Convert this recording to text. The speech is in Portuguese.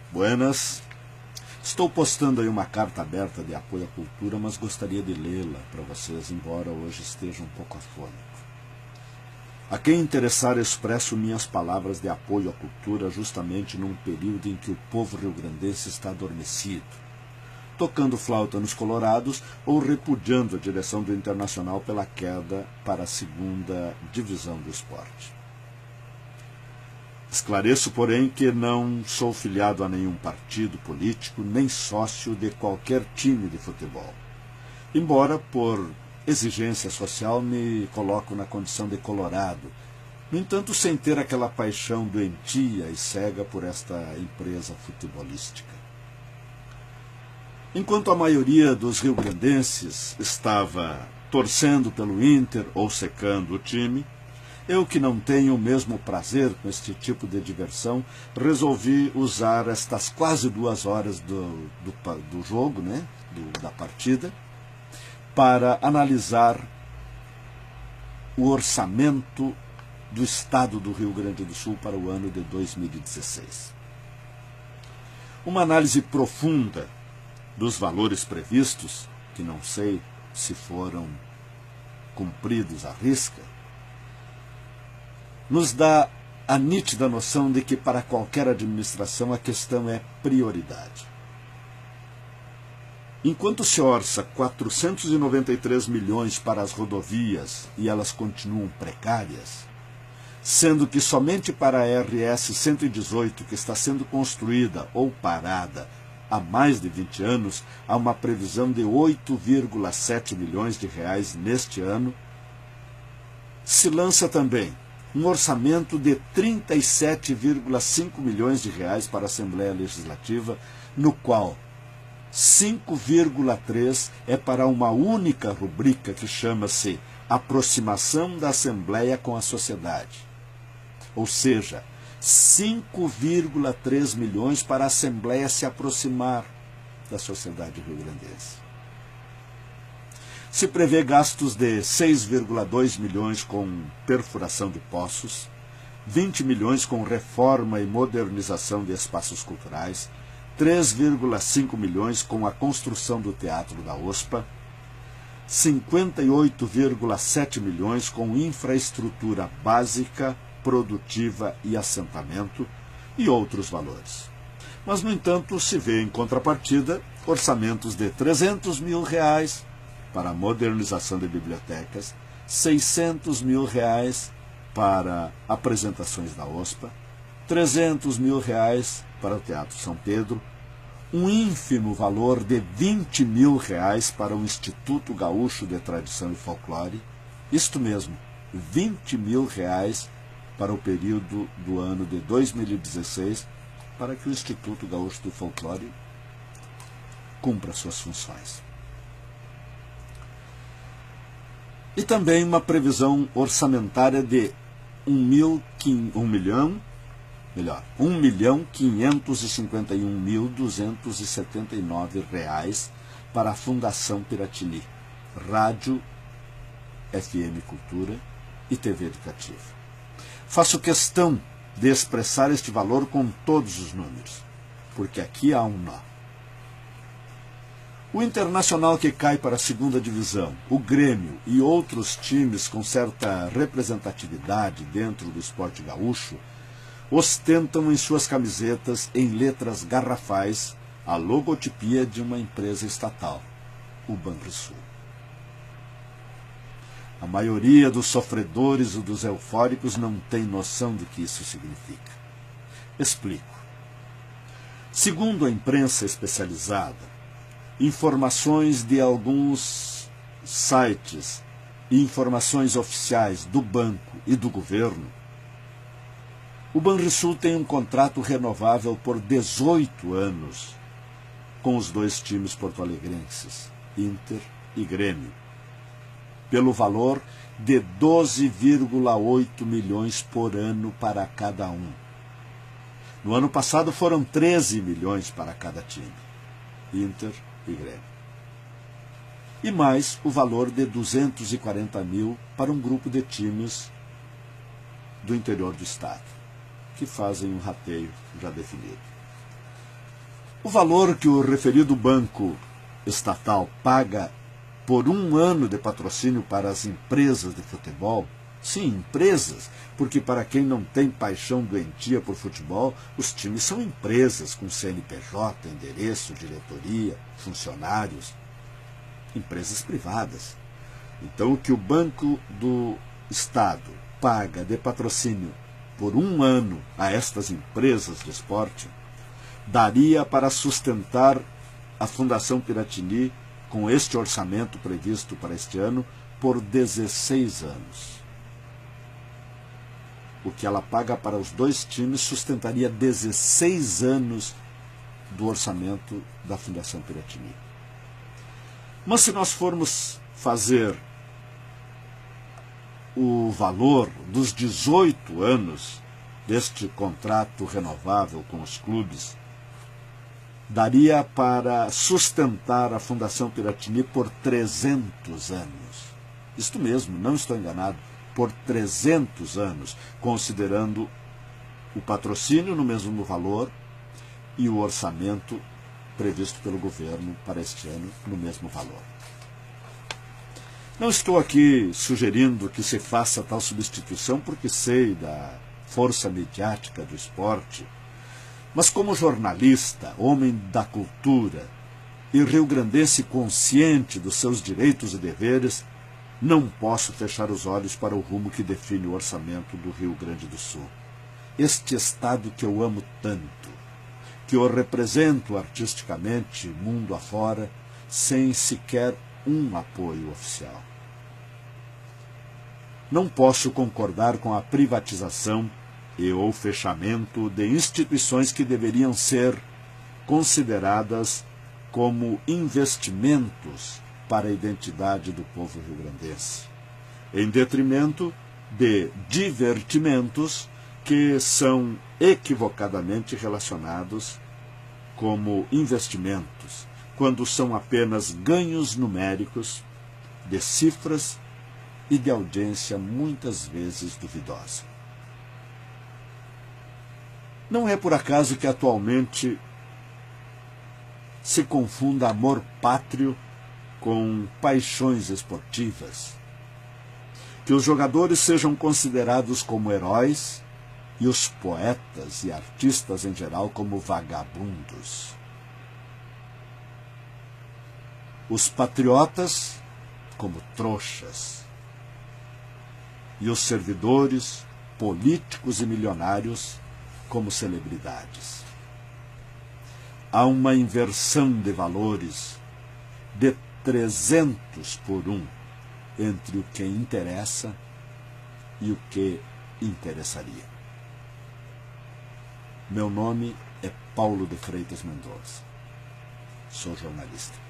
Buenas. Estou postando aí uma carta aberta de apoio à cultura, mas gostaria de lê-la para vocês, embora hoje esteja um pouco afônico. A quem interessar, expresso minhas palavras de apoio à cultura justamente num período em que o povo rio-grandense está adormecido, tocando flauta nos colorados ou repudiando a direção do Internacional pela queda para a segunda divisão do esporte. Esclareço, porém, que não sou filiado a nenhum partido político, nem sócio de qualquer time de futebol. Embora, por exigência social, me coloco na condição de colorado, no entanto, sem ter aquela paixão doentia e cega por esta empresa futebolística. Enquanto a maioria dos rio-grandenses estava torcendo pelo Inter ou secando o time, eu, que não tenho o mesmo prazer com este tipo de diversão, resolvi usar estas quase 2 horas do jogo, da partida, para analisar o orçamento do Estado do Rio Grande do Sul para o ano de 2016. Uma análise profunda dos valores previstos, que não sei se foram cumpridos à risca, nos dá a nítida noção de que para qualquer administração a questão é prioridade. Enquanto se orça 493 milhões para as rodovias e elas continuam precárias, sendo que somente para a RS 118, que está sendo construída ou parada há mais de 20 anos, há uma previsão de 8,7 milhões de reais neste ano, se lança também um orçamento de 37,5 milhões de reais para a Assembleia Legislativa, no qual 5,3 é para uma única rubrica que chama-se Aproximação da Assembleia com a Sociedade. Ou seja, 5,3 milhões para a Assembleia se aproximar da sociedade rio-grandense. Se prevê gastos de 6,2 milhões com perfuração de poços, 20 milhões com reforma e modernização de espaços culturais, 3,5 milhões com a construção do Teatro da OSPA, 58,7 milhões com infraestrutura básica, produtiva e assentamento, e outros valores. Mas, no entanto, se vê em contrapartida orçamentos de 300 mil reais para a modernização de bibliotecas, 600 mil reais para apresentações da OSPA, 300 mil reais para o Teatro São Pedro, um ínfimo valor de 20 mil reais para o Instituto Gaúcho de Tradição e Folclore, isto mesmo, 20 mil reais para o período do ano de 2016, para que o Instituto Gaúcho do Folclore cumpra suas funções. E também uma previsão orçamentária de 1.551.279 reais para a Fundação Piratini, Rádio, FM Cultura e TV Educativa. Faço questão de expressar este valor com todos os números, porque aqui há um nó. O Internacional, que cai para a segunda divisão, o Grêmio e outros times com certa representatividade dentro do esporte gaúcho, ostentam em suas camisetas, em letras garrafais, a logotipia de uma empresa estatal, o Banrisul. A maioria dos sofredores ou dos eufóricos não tem noção do que isso significa. Explico. Segundo a imprensa especializada, informações de alguns sites e informações oficiais do banco e do governo, o Banrisul tem um contrato renovável por 18 anos com os 2 times porto-alegrenses, Inter e Grêmio, pelo valor de 12,8 milhões por ano para cada um. No ano passado foram 13 milhões para cada time, Inter e Grêmio. E mais o valor de 240 mil para um grupo de times do interior do estado, que fazem um rateio já definido. O valor que o referido banco estatal paga por um ano de patrocínio para as empresas de futebol, sim, empresas, porque para quem não tem paixão doentia por futebol, os times são empresas com CNPJ, endereço, diretoria, funcionários, empresas privadas. Então, o que o Banco do Estado paga de patrocínio por um ano a estas empresas de esporte, daria para sustentar a Fundação Piratini com este orçamento previsto para este ano por 16 anos. O que ela paga para os dois times sustentaria 16 anos do orçamento da Fundação Piratini. Mas se nós formos fazer o valor dos 18 anos deste contrato renovável com os clubes, daria para sustentar a Fundação Piratini por 300 anos. Isto mesmo, não estou enganado, por 300 anos, considerando o patrocínio no mesmo valor e o orçamento previsto pelo governo para este ano no mesmo valor. Não estou aqui sugerindo que se faça tal substituição porque sei da força midiática do esporte, mas como jornalista, homem da cultura e rio-grandense consciente dos seus direitos e deveres, não posso fechar os olhos para o rumo que define o orçamento do Rio Grande do Sul. Este estado que eu amo tanto, que eu represento artisticamente mundo afora, sem sequer um apoio oficial. Não posso concordar com a privatização e ou fechamento de instituições que deveriam ser consideradas como investimentos para a identidade do povo rio-grandense, em detrimento de divertimentos que são equivocadamente relacionados como investimentos, quando são apenas ganhos numéricos de cifras e de audiência muitas vezes duvidosa. Não é por acaso que atualmente se confunda amor pátrio com paixões esportivas, que os jogadores sejam considerados como heróis e os poetas e artistas em geral como vagabundos. Os patriotas como trouxas e os servidores, políticos e milionários como celebridades. Há uma inversão de valores de 300 por 1 entre o que interessa e o que interessaria. Meu nome é Paulo de Freitas Mendonça. Sou jornalista.